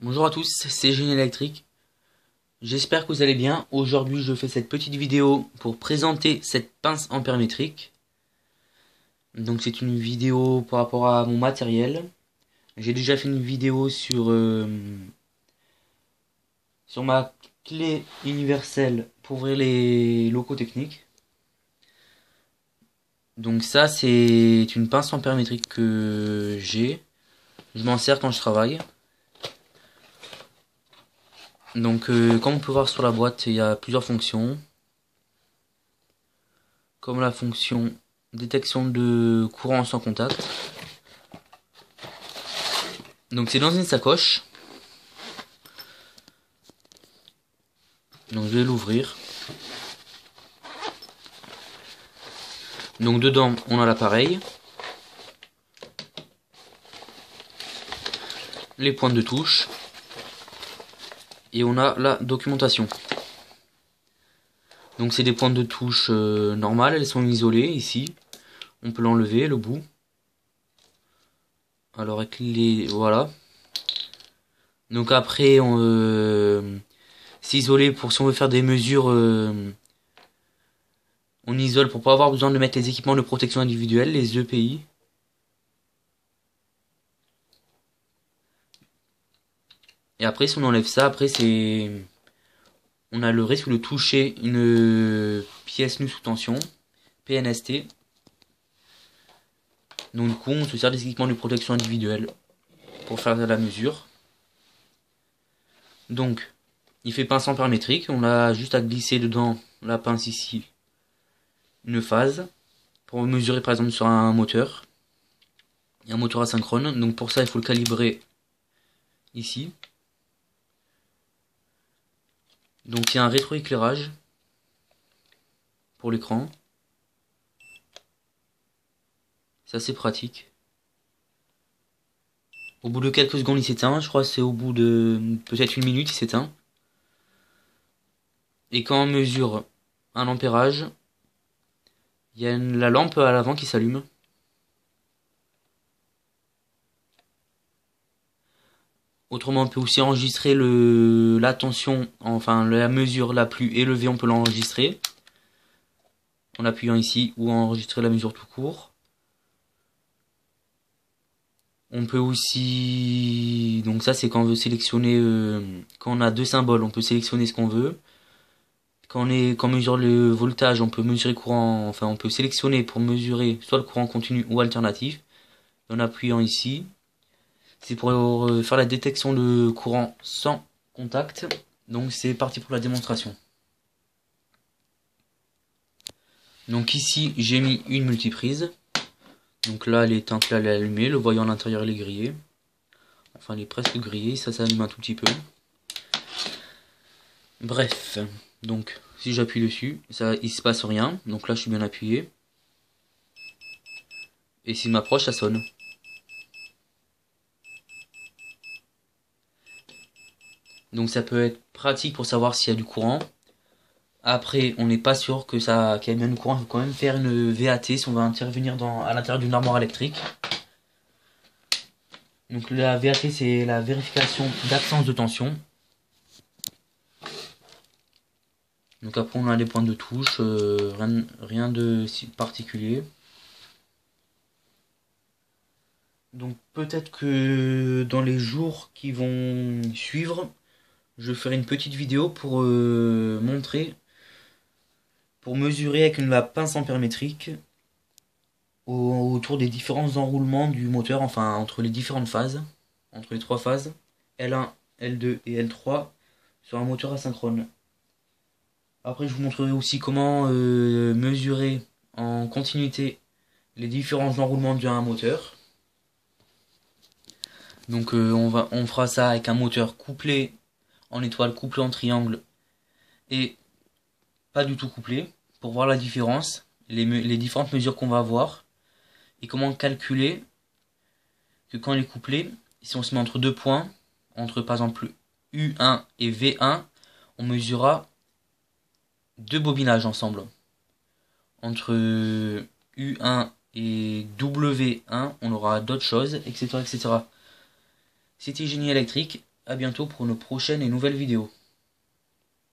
Bonjour à tous, c'est Génie Électrique. J'espère que vous allez bien. Aujourd'hui, je fais cette petite vidéo pour présenter cette pince ampère métrique. Donc c'est une vidéo par rapport à mon matériel. J'ai déjà fait une vidéo sur ma clé universelle pour ouvrir les locaux techniques. Donc ça, c'est une pince ampère métrique que j'ai. Je m'en sers quand je travaille. Donc comme on peut voir sur la boîte, il y a plusieurs fonctions. Comme la fonction détection de courant sans contact. Donc c'est dans une sacoche. Donc je vais l'ouvrir. Donc dedans on a l'appareil, les pointes de touche et on a la documentation. Donc c'est des pointes de touche normales, elles sont isolées ici. On peut l'enlever le bout. Alors avec les voilà. Donc après on s'isoler pour si on veut faire des mesures. On isole pour pas avoir besoin de mettre les équipements de protection individuelle, les EPI. Et après si on enlève ça, après c'est on a le risque de toucher une pièce nue sous tension, PNST. Donc du coup on se sert des équipements de protection individuelle pour faire la mesure. Donc il fait pince ampère métrique, on a juste à glisser dedans la pince ici une phase pour mesurer par exemple sur un moteur. Il y a un moteur asynchrone, donc pour ça il faut le calibrer ici. Donc il y a un rétroéclairage pour l'écran. C'est assez pratique. Au bout de quelques secondes il s'éteint, je crois que c'est au bout de peut-être une minute il s'éteint. Et quand on mesure un ampérage, il y a la lampe à l'avant qui s'allume. Autrement, on peut aussi enregistrer la tension, enfin la mesure la plus élevée, on peut l'enregistrer en appuyant ici ou enregistrer la mesure tout court. On peut aussi, donc ça c'est quand on veut sélectionner, quand on a deux symboles, on peut sélectionner ce qu'on veut. Quand on mesure le voltage, on peut mesurer courant, enfin on peut sélectionner pour mesurer soit le courant continu ou alternatif. En appuyant ici, c'est pour faire la détection de courant sans contact. Donc c'est parti pour la démonstration. Donc ici j'ai mis une multiprise. Donc là elle est éteinte, là elle est allumée, le voyant à l'intérieur il est grillé. Enfin il est presque grillé, ça s'allume un tout petit peu. Bref, donc si j'appuie dessus, ça, il se passe rien. Donc là je suis bien appuyé. Et s'il m'approche, ça sonne. Donc ça peut être pratique pour savoir s'il y a du courant. Après, on n'est pas sûr que ça, qu'il y a bien du courant. Il faut quand même faire une VAT si on va intervenir à l'intérieur d'une armoire électrique. Donc la VAT, c'est la vérification d'absence de tension. Donc après, on a les points de touche, rien de si particulier. Donc peut-être que dans les jours qui vont suivre, je ferai une petite vidéo pour montrer, pour mesurer avec la pince ampère métrique autour des différents enroulements du moteur, enfin entre les différentes phases, entre les trois phases, L1, L2 et L3, sur un moteur asynchrone. Après je vous montrerai aussi comment mesurer en continuité les différents enroulements d'un moteur. Donc on fera ça avec un moteur couplé en étoile, couplé en triangle et pas du tout couplé, pour voir la différence, les différentes mesures qu'on va avoir et comment calculer que quand il est couplé, si on se met entre deux points, entre par exemple U1 et V1, on mesurera deux bobinages ensemble. Entre U1 et W1, on aura d'autres choses, etc. etc. C'était Génie Électrique. à bientôt pour nos prochaines et nouvelles vidéos.